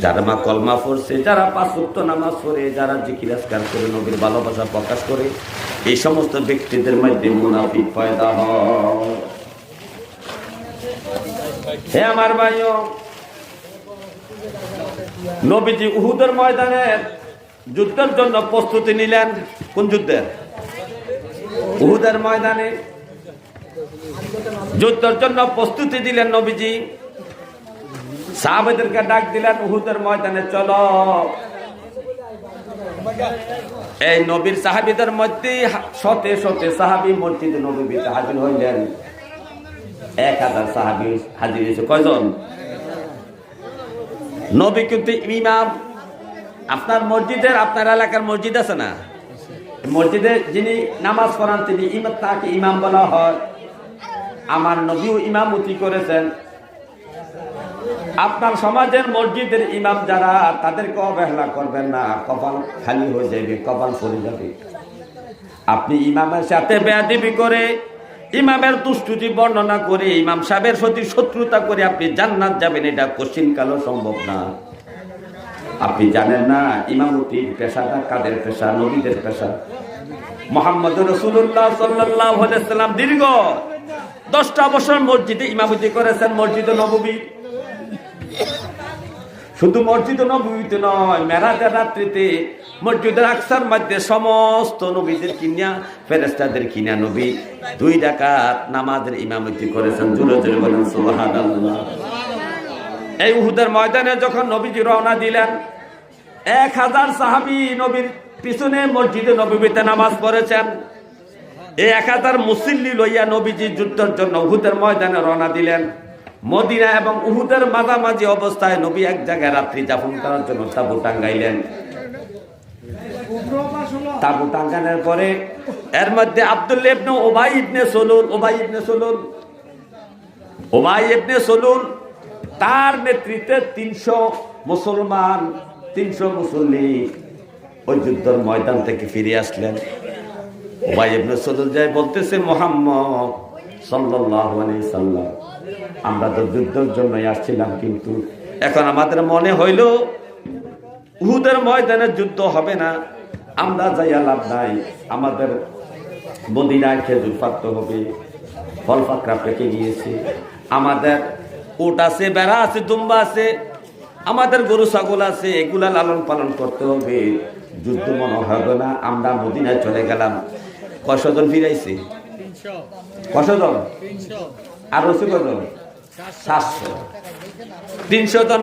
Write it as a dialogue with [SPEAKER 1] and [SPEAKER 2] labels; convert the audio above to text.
[SPEAKER 1] যারা মা কলমা পড়ছে, যারা 5 ওয়াক্ত নামাজ পড়ে, যারা জিকির আজকার করে, নবীর ভালোবাসা প্রকাশ করে, এই সমস্ত ব্যক্তিদের মধ্যে মুনাফিক পয়দা হয়। হে আমার ভাইও, নবীজি উহুদের ময়দানে যুদ্ধের জন্য প্রস্তুতি নিলেন। কোন যুদ্ধের? উহুদের ময়দানে যুদ্ধের জন্য প্রস্তুতি দিলেন নবীজি। সাহাবাদেরকে ডাক দিলেন, উহুদের ময়দানে চলো। এই নবীর সাহাবীদের মধ্যে শতে শতে সাহাবী মসজিদে নববীতে হাজির হইলেন। 1000 সাহাবী হাজির হয়েছে। কয়জন? নবী কিন্তু ইমাম। আপনার মসজিদের, আপনার এলাকার মসজিদ আছে না, মসজিদে যিনি নামাজ পড়ান তিনি ইমাম, তাকে ইমাম বলা হয়। আমার নবীও ইমামতি করেছেন। আপনার সমাজের মসজিদের ইমাম যারা, তাদেরকে অবহেলা করবেন না, কপাল খালি হয়ে যাবে, কপাল পড়ে যাবে। আপনি ইমামের সাথে বেয়াদবি করে, ইমামের দুষ্টুটি বর্ণনা করে, ইমাম সাহেবের প্রতি শত্রুতা করে আপনি জান্নাত যাবেন, এটা কোশ্চিনকালও সম্ভব না। আপনি জানেন না ইমামতির পেশাটা কাদের পেশা? নবীদের পেশা। মুহাম্মদ রাসূলুল্লাহ সাল্লাল্লাহু আলাইহি ওয়াসাল্লাম দীর্ঘ 10টা বছর মসজিদে ইমামতি করেছেন, মসজিদে নববী। শুধু মসজিদে নববীতে নয়, মেরাজের রাত্রিতে মসজিদের আকসার মধ্যে সমস্ত নবীদের কিনিয়া, ফেরেশতাদের কিনিয়া নবী 2 রাকাত নামাজের ইমামতি করেছেন। জোরে জোরে বলেন সুবহানাল্লাহ। এই উহুদের ময়দানে যখন নবীজি রওনা দিলেন, 1000 সাহাবী নবীর পিছনে মসজিদে নববীতে নামাজ পড়েছেন। এই 1000 মুসল্লি লইয়া নবীজি যুদ্ধের জন্য উহুদের ময়দানে রওনা দিলেন। মদিনা এবং উহুদের মাঝামাঝি অবস্থায় নবী এক জায়গায় রাত্রি যাপন করার জন্য তাঁবু টাঙ্গাইলেন। তাঁবু টাঙ্গানোর পরে এর মধ্যে আব্দুল্লাহ ইবনে উবাই ইবনে সলুল তার নেতৃত্বে 300 মুসলমান, 300 মুসল্লি ওই যুদ্ধের ময়দান থেকে ফিরে আসলেন। উবাই ইবনে সলুল যাই বলতেছে, মুহাম্মদ সাল্লাল্লাহু আলাইহি সাল্লাম, আমরা তো যুদ্ধের জন্যই আসছিলাম, কিন্তু এখন আমাদের মনে হইল উহুদের ময়দানে যুদ্ধ হবে না, আমরা যাইয়া লাভ নাই। আমাদের মদিনায় খেজুর পাড়তে হবে, ফল পাকড়া পেকে গিয়েছে, আমাদের উট আছে, বেড়া আছে, দুম্বা আছে, আমাদের গরু ছাগল আছে, এগুলা লালন পালন করতে হবে, যুদ্ধ মনে হবে না, আমরা মদিনায় চলে গেলাম। কয়শজন ফিরাইছে? কয়শজন? আর রসি কয়জন? 700। 300 জন